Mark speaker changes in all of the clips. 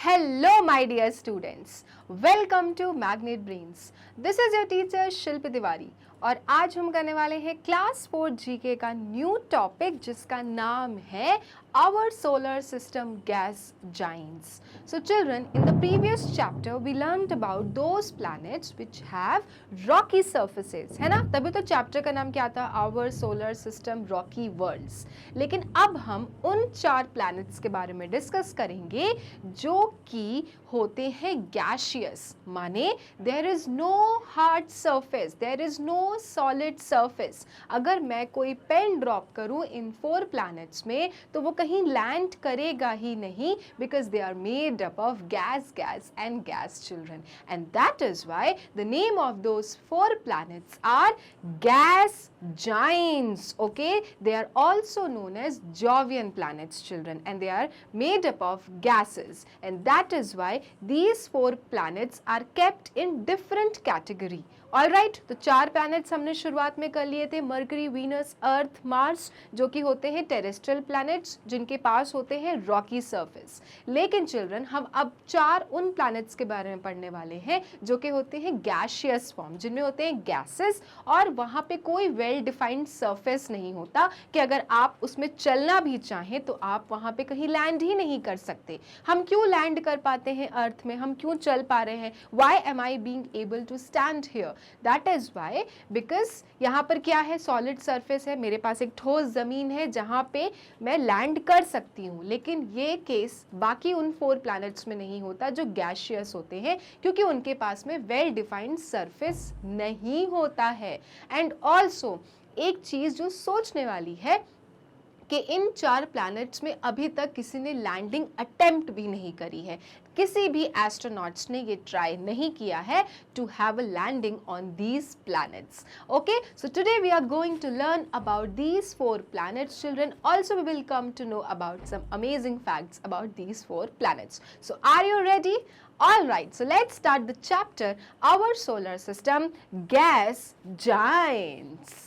Speaker 1: Hello my dear students, welcome to Magnet Brains. This is your teacher शिल्पी तिवारी और आज हम करने वाले हैं क्लास 4 जीके का न्यू टॉपिक जिसका नाम है Our Solar System Gas Giants. So children, in the previous chapter we learned about those planets which have rocky surfaces, है ना? तभी तो चैप्टर का नाम क्या था? Our Solar System Rocky Worlds. लेकिन अब हम उन 4 planets के बारे में डिस्कस करेंगे जो कि होते हैं gaseous, माने there is no hard surface, there is no solid surface. अगर मैं कोई पेन ड्रॉप करूं इन 4 planets में तो वो कहीं लैंड करेगा ही नहीं because they are made up of gas and gas children, and that is why the name of those 4 planets are gas giants. Okay, they are also known as Jovian planets children, and they are made up of gases, and that is why these 4 planets are kept in different category. All right, तो 4 planets हमने शुरुआत में कर लिए थे, mercury, Venus, Earth, Mars, जो कि होते हैं टेरेस्ट्रियल प्लैनेट्स जिनके पास होते हैं रॉकी सरफेस. लेकिन चिल्ड्रन, हम अब 4 उन प्लैनेट्स के बारे में पढ़ने वाले हैं जो कि होते हैं गैशियस फॉर्म, जिनमें होते हैं गैसेस और वहाँ पे कोई वेल डिफाइंड सरफेस नहीं होता कि अगर आप उसमें चलना भी चाहें तो आप वहाँ पे कहीं लैंड ही नहीं कर सकते. हम क्यों लैंड कर पाते हैं अर्थ में, हम क्यों चल पा रहे हैं? Why am I being able to stand here? That is why, because यहाँ पर क्या है, सॉलिड सरफेस है, मेरे पास एक ठोस ज़मीन है जहाँ पे मैं लैंड कर सकती हूँ. लेकिन ये केस बाकी उन 4 प्लैनेट्स में नहीं होता जो गैशियस होते हैं, क्योंकि उनके पास में वेल डिफाइंड सरफेस नहीं होता है. एंड ऑल्सो एक चीज़ जो सोचने वाली है कि इन 4 प्लैनेट्स में अभी तक किसी ने लैंडिंग अटेम्प्ट भी नहीं करी है, किसी भी एस्ट्रोनॉट्स ने ये ट्राई नहीं किया है to have a landing on these planets. Okay, so today we are going to learn about these 4 planets children. Also we will come to know about some amazing facts about these 4 planets. So are you ready? All right, so let's start the chapter, Our Solar System Gas Giants.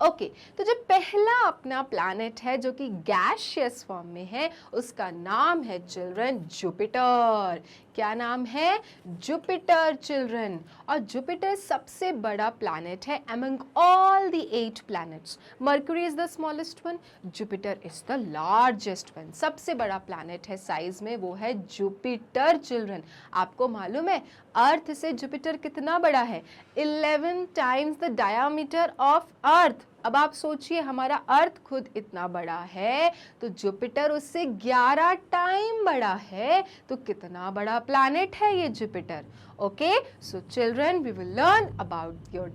Speaker 1: Okay, तो जो पहला अपना planet है जो कि gaseous form में है उसका नाम है चिल्ड्रन जुपिटर. क्या नाम है? Jupiter children. और जुपिटर सबसे बड़ा प्लैनेट है among all the 8 planets. Mercury is the smallest one, Jupiter is the largest one. सबसे बड़ा प्लैनेट है साइज में, वो है जुपिटर चिल्ड्रन. आपको मालूम है अर्थ से जुपिटर कितना बड़ा है? 11 times the diameter of earth. अब आप सोचिए, हमारा अर्थ खुद इतना बड़ा है तो जुपिटर उससे 11 टाइम बड़ा है, तो कितना बड़ा प्लैनेट है ये Jupiter. Okay, so children we will learn about your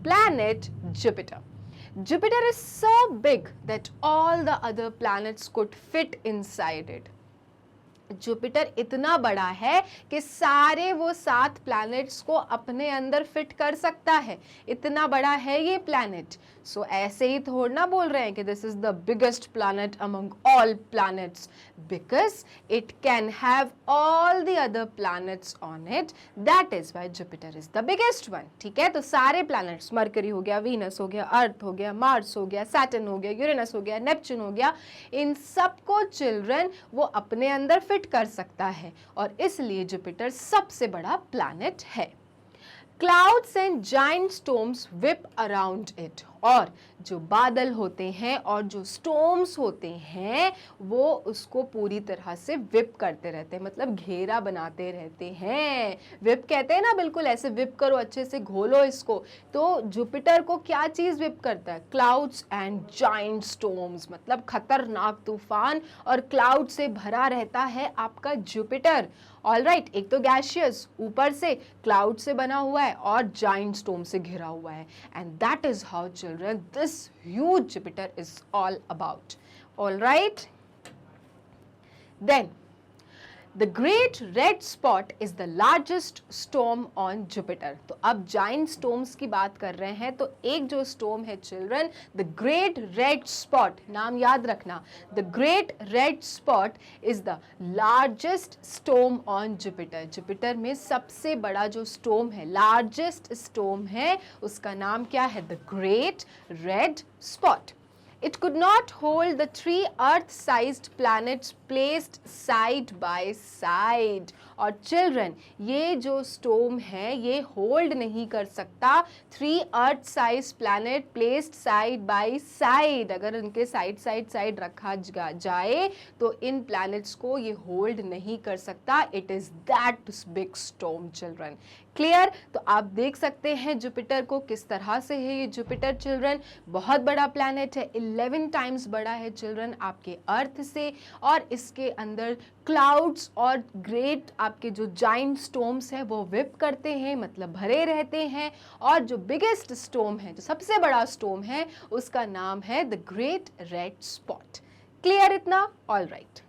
Speaker 1: planet Jupiter. Jupiter is so big that all the other planets could fit inside it. Jupiter इतना बड़ा है कि सारे वो 7 प्लैनेट्स को अपने अंदर फिट कर सकता है. इतना बड़ा है ये प्लैनेट. सो ऐसे ही थोड़ा ना बोल रहे हैं कि this is the biggest planet among all planets, because it can have all the other planets on it. That is why Jupiter is the biggest one. ठीक है, तो सारे प्लैनेट्स, मरकरी हो गया, वीनस हो गया, अर्थ हो गया, मार्स हो गया, सैटर्न हो गया, यूरेनस हो गया, नेपच्यून हो गया, इन सबको चिल्ड्रन वो अपने अंदर फिट कर सकता है और इसलिए जुपिटर सबसे बड़ा प्लैनेट है. Clouds and giant storms whip around it. और जो बादल होते हैं और जो स्टॉर्म्स होते हैं वो उसको पूरी तरह से विप करते रहते हैं, मतलब घेरा बनाते रहते हैं. विप कहते हैं ना, बिल्कुल ऐसे विप करो, अच्छे से घोलो इसको. तो जुपिटर को क्या चीज़ विप करता है? क्लाउड्स एंड जाइंट स्टॉर्म्स, मतलब खतरनाक तूफान और क्लाउड से भरा रहता है आपका जुपिटर. ऑल राइट, एक तो गैशियस, ऊपर से क्लाउड से बना हुआ है और जाइंट स्टॉर्म से घिरा हुआ है. And that is how children this huge Jupiter is all about. All right, then The Great Red Spot is the largest storm on Jupiter. तो अब giant storms की बात कर रहे हैं, तो एक जो storm है children, the Great Red Spot, नाम याद रखना, the Great Red Spot is the largest storm on Jupiter. Jupiter में सबसे बड़ा जो storm है, largest storm है, उसका नाम क्या है? The Great Red Spot. It could not hold the 3 Earth-sized planets placed side by side. और चिल्ड्रन, ये जो स्टोम है ये होल्ड नहीं कर सकता 3 earth size planet placed side by side. अगर उनके साइड साइड साइड रखा जाए तो इन प्लैनेट्स को ये होल्ड नहीं कर सकता। It is that big storm children. Clear? तो आप देख सकते हैं जुपिटर को किस तरह से है ये जुपिटर चिल्ड्रन। बहुत बड़ा प्लैनेट है, 11 टाइम्स बड़ा है चिल्ड्रन आपके अर्थ से। और इसके अंदर क्लाउड्स और ग्रेट आपके जो जाइंट स्टोम्स हैं वो विप करते हैं, मतलब भरे रहते हैं। और जो बिगेस्ट स्टोम है, जो सबसे बड़ा स्टोम है, उसका नाम है the great red spot. Clear इतना? All right.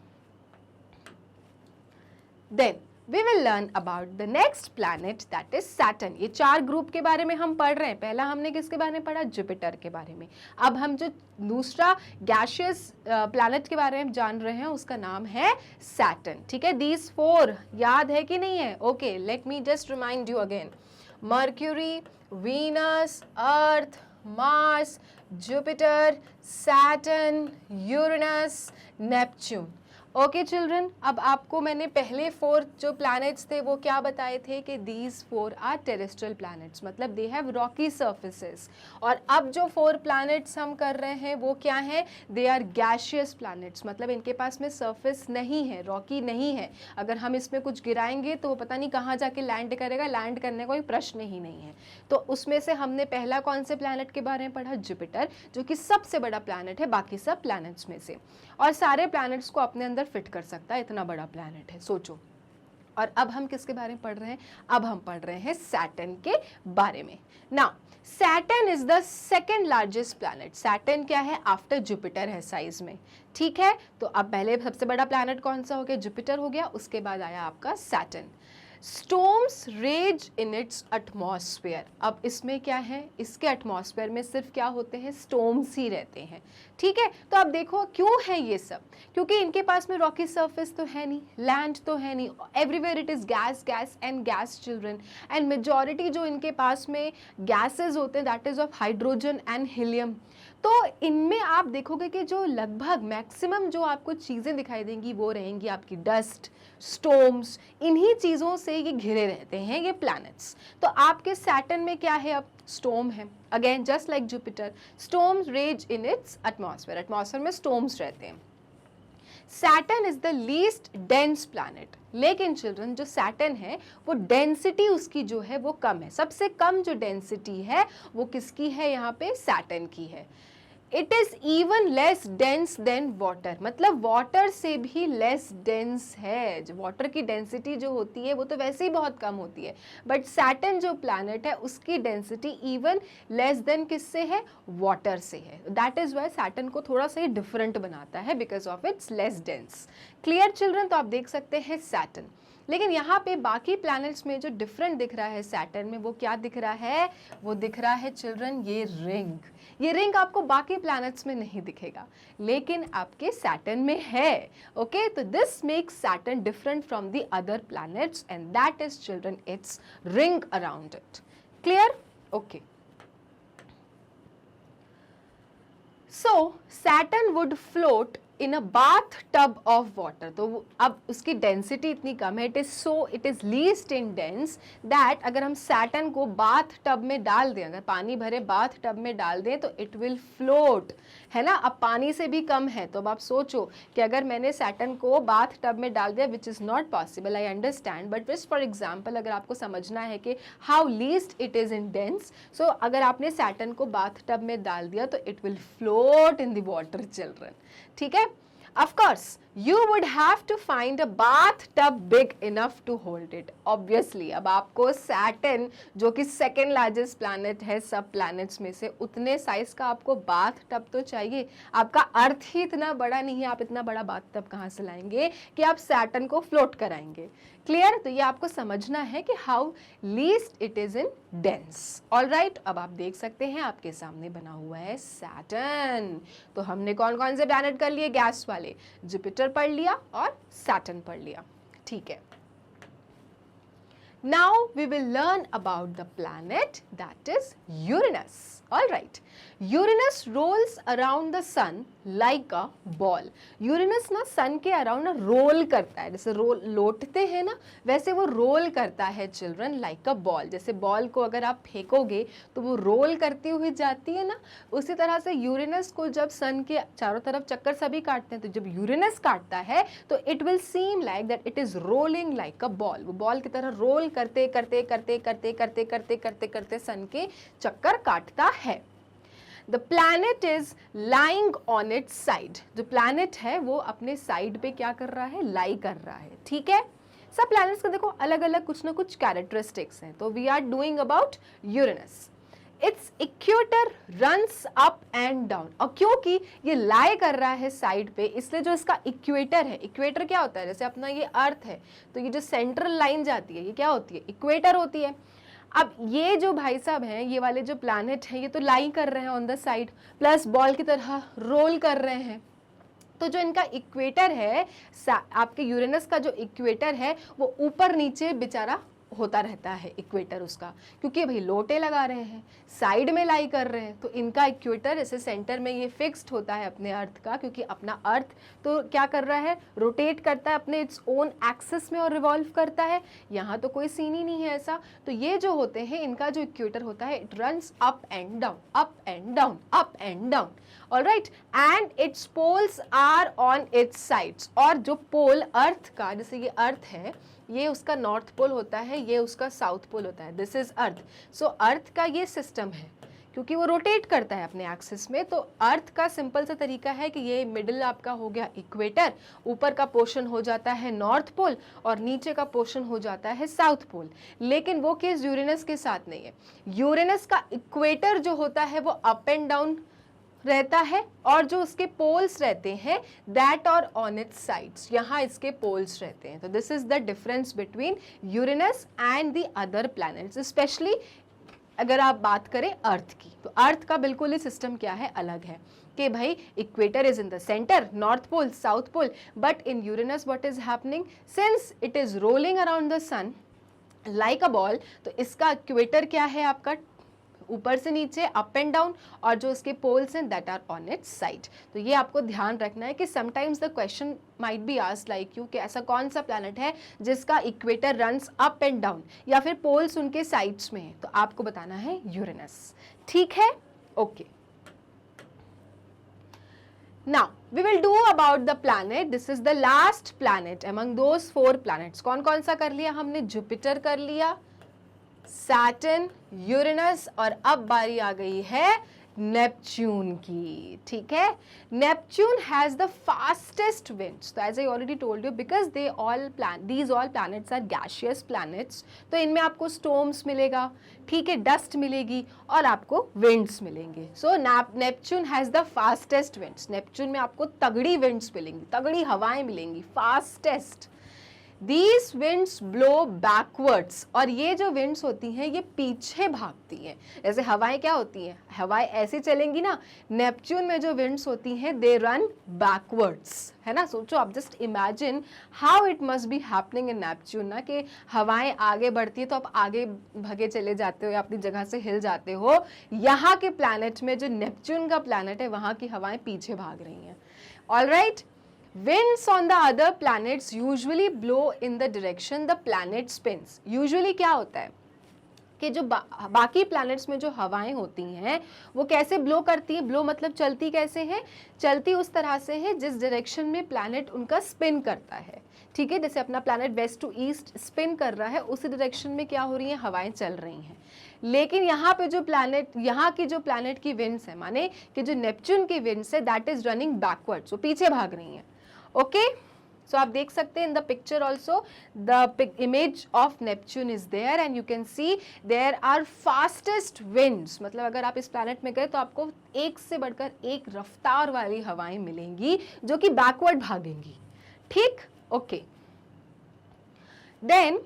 Speaker 1: Then we will learn about the next planet that is Saturn। ये 4 ग्रुप के बारे में हम पढ़ रहे हैं। पहला हमने किसके बारे में पढ़ा? जुपिटर के बारे में। अब हम जो दूसरा गैशियस प्लैनेट के बारे में जान रहे हैं उसका नाम है सैटर्न। ठीक है, these 4 याद है कि नहीं है? Okay, let me just remind you again. Mercury, Venus, Earth, Mars, Jupiter, Saturn, Uranus, Neptune. Okay children, अब आपको मैंने पहले 4 जो प्लैनेट्स थे वो क्या बताए थे कि दीज 4 आर टेरेस्ट्रियल प्लैनेट्स, मतलब दे हैव रॉकी सर्फेसेस। और अब जो 4 प्लैनेट्स हम कर रहे हैं वो क्या हैं? दे आर गैशियस प्लैनेट्स, मतलब इनके पास में सरफेस नहीं है, रॉकी नहीं है। अगर हम इसमें कुछ गिराएंगे तो वो पता नहीं कहाँ जाके लैंड करेगा, लैंड करने का कोई प्रश्न ही नहीं है। तो उसमें से हमने पहला कौन से प्लैनेट के बारे में पढ़ा? जुपिटर, जो कि सबसे बड़ा प्लैनेट है बाकी सब प्लैनेट्स में से, और सारे प्लैनेट्स को अपने अंदर फिट कर सकता है, इतना बड़ा प्लैनेट है, सोचो। और अब हम किसके बारे में पढ़ रहे हैं? अब हम पढ़ रहे हैं सैटर्न के बारे में। Now Saturn is the second largest planet. Saturn क्या है? आफ्टर जुपिटर है साइज में। ठीक है, तो अब पहले सबसे बड़ा प्लैनेट कौन सा हो गया? जुपिटर हो गया, उसके बाद आया आपका Saturn. Storms rage in its atmosphere. अब इसमें क्या है? इसके एटमॉस्फेयर में सिर्फ क्या होते हैं? स्टोम्स ही रहते हैं। ठीक है, तो अब देखो क्यों है ये सब? क्योंकि इनके पास में रॉकी सरफेस तो है नहीं, लैंड तो है नहीं, everywhere it is gas gas and gas children. And majority जो इनके पास में गैसेज होते हैं that is of hydrogen and helium. तो इनमें आप देखोगे कि जो लगभग मैक्सिमम जो आपको चीज़ें दिखाई देंगी वो रहेंगी आपकी डस्ट, स्टोम्स, इन्हीं चीज़ों से ये घिरे रहते हैं ये प्लैनेट्स। तो आपके सैटर्न में क्या है? अब स्टोम है, again just like Jupiter, storms rage in its atmosphere, atmosphere में स्टोम्स रहते हैं। Saturn is the least dense planet, लेकिन चिल्ड्रन जो सैटर्न है वो डेंसिटी उसकी जो है वो कम है। सबसे कम जो डेंसिटी है वो किसकी है? यहाँ पे सैटर्न की है। It is even less dense then water, मतलब वाटर से भी लेस डेंस है। जो वाटर की डेंसिटी जो होती है वो तो वैसे ही बहुत कम होती है, बट सैटर्न जो प्लैनेट है उसकी डेंसिटी इवन लेस देन किससे है? वाटर से है। दैट इज वाई सैटर्न को थोड़ा सा डिफरेंट बनाता है, because of its less dense. Clear children? तो आप देख सकते हैं सैटर्न। लेकिन यहाँ पे बाकी प्लैनेट्स में जो डिफरेंट दिख रहा है सैटर्न में, वो क्या दिख रहा है? वो दिख रहा है चिल्ड्रन ये रिंग। ये रिंग आपको बाकी प्लैनेट्स में नहीं दिखेगा, लेकिन आपके सैटर्न में है। ओके, तो this makes Saturn different from the other planets and that is children it's ring around it. Clear? Okay, so Saturn would float in a bath tub of water. तो अब उसकी डेंसिटी इतनी कम है, it is least in dense that अगर हम Saturn को bath tub में डाल दें, अगर पानी भरे बाथ टब में डाल दें तो इट विल फ्लोट, है ना। अब पानी से भी कम है, तो अब आप सोचो कि अगर मैंने सैटर्न को बाथ टब में डाल दिया, which is not possible, I understand, but just for example अगर आपको समझना है कि how least it is in dense, so अगर आपने सैटर्न को बाथ टब में डाल दिया तो it will float in the water children. ठीक है, of course you would have to find a bathtub big enough to hold it, obviously। अब आपको सैटर्न जो कि सेकेंड लार्जेस्ट प्लैनेट है सब प्लैनेट्स में से, उतने साइज का आपको बाथ टब तो चाहिए। आपका अर्थ ही इतना बड़ा नहीं है, आप इतना बड़ा बाथ टब कहाँ से लाएंगे कि आप सैटर्न को फ्लोट कराएंगे। क्लियर? तो ये आपको समझना है कि how least it is in dense. All right, अब आप देख सकते हैं आपके सामने बना हुआ है सैटर्न। तो हमने कौन कौन से प्लैनेट कर लिए? गैस वाले, जुपिटर पढ़ लिया और सैटर्न पढ़ लिया। ठीक है, Now we will learn about the planet that is Uranus. All right. Uranus rolls around the sun like a ball. Uranus ना सन के अराउंड ना रोल करता है, जैसे रोल लोटते हैं ना वैसे वो रोल करता है चिल्ड्रन लाइक अ बॉल. जैसे बॉल को अगर आप फेंकोगे तो वो रोल करती हुई जाती है ना, उसी तरह से यूरेनस को जब सन के चारों तरफ चक्कर सभी काटते हैं तो जब यूरेनस काटता है तो it will seem like that it is rolling like a ball. वो बॉल की तरह रोल करते करते करते करते करते करते करते करते सन के चक्कर काटता है. The planet is lying on its side. जो planet है वो अपने साइड पे क्या कर रहा है, लाई कर रहा है. ठीक है. सब planets का देखो अलग अलग कुछ ना कुछ characteristics हैं. तो we are doing about Uranus. Its equator runs up and down. और क्योंकि ये लाई कर रहा है साइड पे इसलिए जो इसका इक्वेटर है, इक्वेटर क्या होता है, जैसे अपना ये अर्थ है तो ये जो सेंट्रल लाइन जाती है ये क्या होती है, इक्वेटर होती है. अब ये जो भाई साहब हैं ये वाले जो प्लैनेट हैं ये तो लाई कर रहे हैं on the side plus ball की तरह रोल कर रहे हैं. तो जो इनका इक्वेटर है, आपके यूरेनस का जो इक्वेटर है वो ऊपर नीचे बेचारा होता रहता है इक्वेटर उसका, क्योंकि भाई लोटे लगा रहे हैं साइड में लाई कर रहे हैं तो इनका इक्वेटर ऐसे सेंटर में ये फिक्स्ड होता है अपने अर्थ का, क्योंकि अपना अर्थ तो क्या कर रहा है, रोटेट करता है अपने इट्स ओन एक्सिस में और रिवॉल्व करता है. यहाँ तो कोई सीन ही नहीं है ऐसा. तो ये जो होते हैं इनका जो इक्वेटर होता है it runs up and down, up and down, up and down. Alright. And its poles are on its sides. और जो पोल अर्थ का, जैसे ये अर्थ है ये उसका नॉर्थ पोल होता है, ये उसका साउथ पोल होता है. This is earth. सो अर्थ का ये सिस्टम है क्योंकि वो रोटेट करता है अपने एक्सिस में. तो अर्थ का सिंपल सा तरीका है कि ये मिडिल आपका हो गया इक्वेटर, ऊपर का पोर्शन हो जाता है नॉर्थ पोल और नीचे का पोर्शन हो जाता है साउथ पोल. लेकिन वो केस यूरेनस के साथ नहीं है. यूरेनस का इक्वेटर जो होता है वो अप एंड डाउन रहता है और जो उसके पोल्स रहते हैं दैट और ऑन इट्स साइड्स, यहाँ इसके पोल्स रहते हैं. तो this is the difference between Uranus and the other planets. Specially अगर आप बात करें अर्थ की तो अर्थ का बिल्कुल ही सिस्टम क्या है, अलग है कि भाई equator is in the centre, north pole, south pole. But in Uranus what is happening, since it is rolling around the sun like a ball, तो इसका इक्वेटर क्या है आपका ऊपर से नीचे, अप एंड डाउन, और जो उसके पोल्स हैं that are on its side. तो ये आपको ध्यान रखना है कि sometimes the question might be asked like you कि ऐसा कौन सा प्लैनेट है जिसका equator runs up and down या फिर पोल्स उनके साइड्स में है, तो आपको बताना है यूरेनस. ठीक है. Okay. Now we will do about the planet. This is the last planet among those 4 planets. कौन कौन सा कर लिया हमने, जुपिटर कर लिया, सैटर्न, यूरेनस, और अब बारी आ गई है नेपच्यून की. ठीक है. Neptune has the fastest winds. तो as I already told you because these all planets are gaseous planets, तो इनमें आपको स्टॉर्म्स मिलेगा, ठीक है, डस्ट मिलेगी और आपको विंड्स मिलेंगे. So Neptune has the fastest winds. Neptune में आपको तगड़ी विंड्स मिलेंगी, तगड़ी हवाएं मिलेंगी, fastest. These winds blow backwards. और ये जो winds होती हैं ये पीछे भागती हैं. जैसे हवाएं क्या होती हैं, हवाएं ऐसे चलेंगी ना, नेपच्यून में जो winds होती हैं they run backwards, है ना. सोचो आप, just imagine how it must be happening in Neptune ना, कि हवाएं आगे बढ़ती है तो आप आगे भागे चले जाते हो या अपनी जगह से हिल जाते हो. यहाँ के प्लैनेट में, जो नेपच्यून का प्लैनेट है, वहाँ की हवाएं पीछे भाग रही हैं. Alright. Winds on the other planets usually blow in the direction the planet spins. Usually क्या होता है कि जो बाकी प्लैनेट्स में जो हवाएं होती हैं वो कैसे ब्लो करती है, ब्लो मतलब चलती कैसे है, चलती उस तरह से है जिस डायरेक्शन में प्लैनेट उनका स्पिन करता है. ठीक है. जैसे अपना planet west to east spin कर रहा है, उसी डायरेक्शन में क्या हो रही हैं, हवाएं चल रही हैं. लेकिन यहाँ पे जो प्लैनेट, यहाँ की जो प्लैनेट की विंड्स है, माने कि जो नेपच्यून की विंड्स है दैट इज रनिंग बैकवर्ड्स, वो पीछे भाग रही हैं. ओके. सो आप देख सकते हैं in the picture also the image of Neptune is there and you can see there are fastest winds. मतलब अगर आप इस प्लैनेट में गए तो आपको एक से बढ़कर एक रफ्तार वाली हवाएं मिलेंगी जो कि बैकवर्ड भागेंगी. ठीक. Okay. Then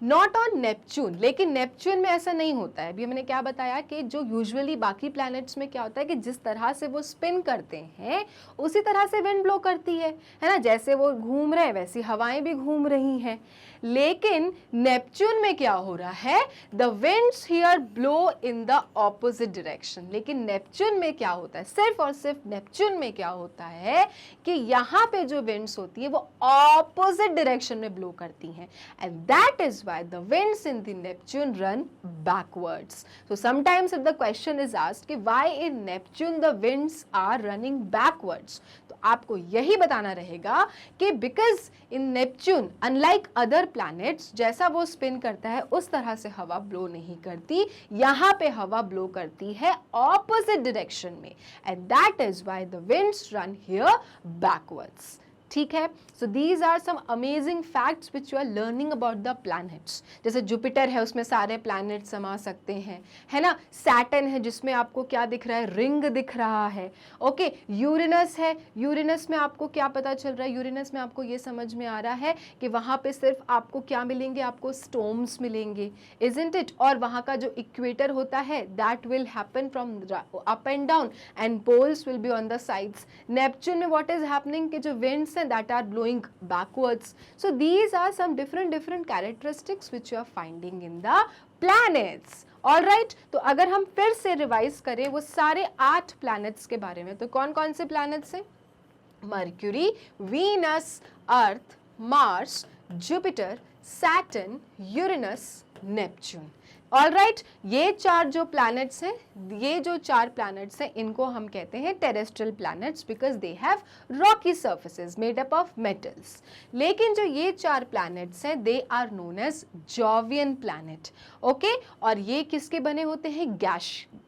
Speaker 1: not on Neptune, लेकिन नेपच्यून में ऐसा नहीं होता है। अभी मैंने क्या बताया कि जो यूजुअली बाकी प्लैनेट्स में क्या होता है कि जिस तरह से वो स्पिन करते हैं उसी तरह से विंड ब्लो करती है ना, जैसे वो घूम रहे हैं वैसी हवाएं भी घूम रही हैं। लेकिन नेपच्यून में क्या हो रहा है, the winds here blow in the opposite direction. लेकिन नेपच्यून में क्या होता है, सिर्फ और सिर्फ नेपच्यून में क्या होता है कि यहाँ पे जो विंड्स होती है वो ऑपोजिट डायरेक्शन में ब्लो करती हैं, and that is why the winds in the Neptune run backwards. So sometimes if the question is asked कि why in Neptune the winds are running backwards, तो आपको यही बताना रहेगा कि because in Neptune unlike other planets जैसा वो spin करता है उस तरह से हवा ब्लो नहीं करती, यहाँ पे हवा ब्लो करती है ऑपोजिट डायरेक्शन में, and that is why the winds run here backwards. ठीक है, so these are some amazing facts which you are learning about the planets. जैसे जुपिटर है उसमें सारे प्लैनेट समा सकते हैं, है ना। सैटर्न है जिसमें आपको क्या दिख रहा है, रिंग दिख रहा है। ओके, यूरेनस है, यूरेनस में आपको क्या पता चल रहा है, यूरेनस में आपको ये समझ में आ रहा है कि वहाँ पे सिर्फ आपको क्या मिलेंगे, आपको स्टॉर्म्स मिलेंगे, इजंट इट। और वहाँ का जो इक्वेटर होता है that will happen from up and down and poles will be on the sides. Neptune में व्हाट इज हैपनिंग कि जो winds that are blowing backwards. So these are some different characteristics which you are finding in the planets. All right, तो अगर हम फिर से revise करें वो सारे 8 planets के बारे में, तो कौन कौन से planets हैं, Mercury, Venus, Earth, Mars, Jupiter, Saturn, Uranus, Neptune. All right, ये 4 जो प्लैनेट्स हैं, ये जो 4 प्लैनेट्स हैं इनको हम कहते हैं terrestrial planets because they have rocky surfaces made up of metals. लेकिन जो ये 4 प्लैनेट्स हैं they are known as Jovian planet. Okay, और ये किसके बने होते हैं,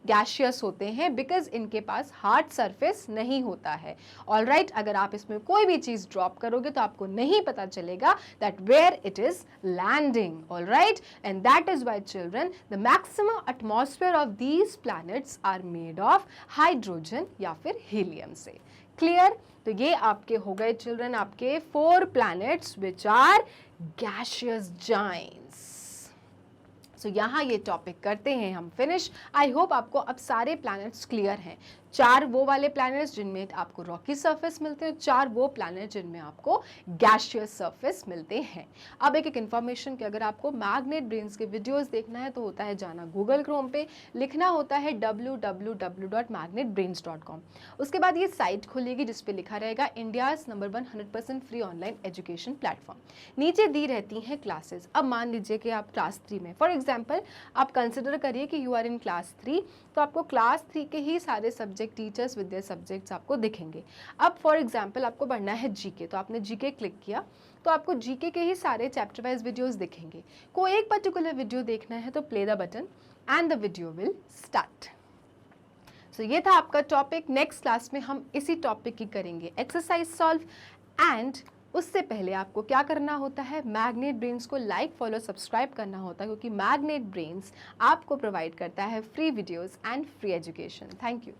Speaker 1: गैशियस होते हैं बिकॉज इनके पास हार्ड सरफेस नहीं होता है। ऑल राइट, अगर आप इसमें कोई भी चीज ड्रॉप करोगे तो आपको नहीं पता चलेगा that where it is landing. All right, and that is why children the maximum atmosphere of these planets are made of hydrogen या फिर helium से। क्लियर, तो ये आपके हो गए चिल्ड्रन आपके 4 planets which are gaseous giants। सो यहाँ ये टॉपिक करते हैं हम फिनिश। आई होप आपको अब सारे प्लैनेट्स क्लियर हैं। 4 वो वाले प्लैनेट्स जिनमें आपको रॉकी सरफेस मिलते हैं, 4 वो प्लैनेट जिनमें आपको गैशियस सरफेस मिलते हैं। अब एक इन्फॉर्मेशन कि अगर आपको मैग्नेट ब्रेन्स के वीडियोस देखना है तो होता है जाना गूगल क्रोम पे, लिखना होता है www.magnetbrains.com। उसके बाद ये साइट खुलेगी जिस पे लिखा रहेगा India's number 1 100% free online education platform. नीचे दी रहती हैं क्लासेस। अब मान लीजिए कि आप क्लास 3 में, फॉर एग्जाम्पल आप कंसिडर करिए कि यू आर इन क्लास 3, तो आपको क्लास 3 के ही सारे subject teachers with their subjects आपको दिखेंगे। अब फॉर एग्जांपल आपको पढ़ना है जीके, तो आपने जीके क्लिक किया तो आपको जीके के ही सारे चैप्टर वाइज वीडियोस दिखेंगे। कोई एक पर्टिकुलर वीडियो देखना है तो play the button and the video will start. So ये था आपका टॉपिक। नेक्स्ट क्लास में हम इसी टॉपिक की करेंगे एक्सरसाइज सॉल्व, एंड उससे पहले आपको क्या करना होता है, मैग्नेट ब्रेन्स को लाइक फॉलो सब्सक्राइब करना होता है क्योंकि मैग्नेट ब्रेन्स आपको प्रोवाइड करता है free videos and free education. Thank you.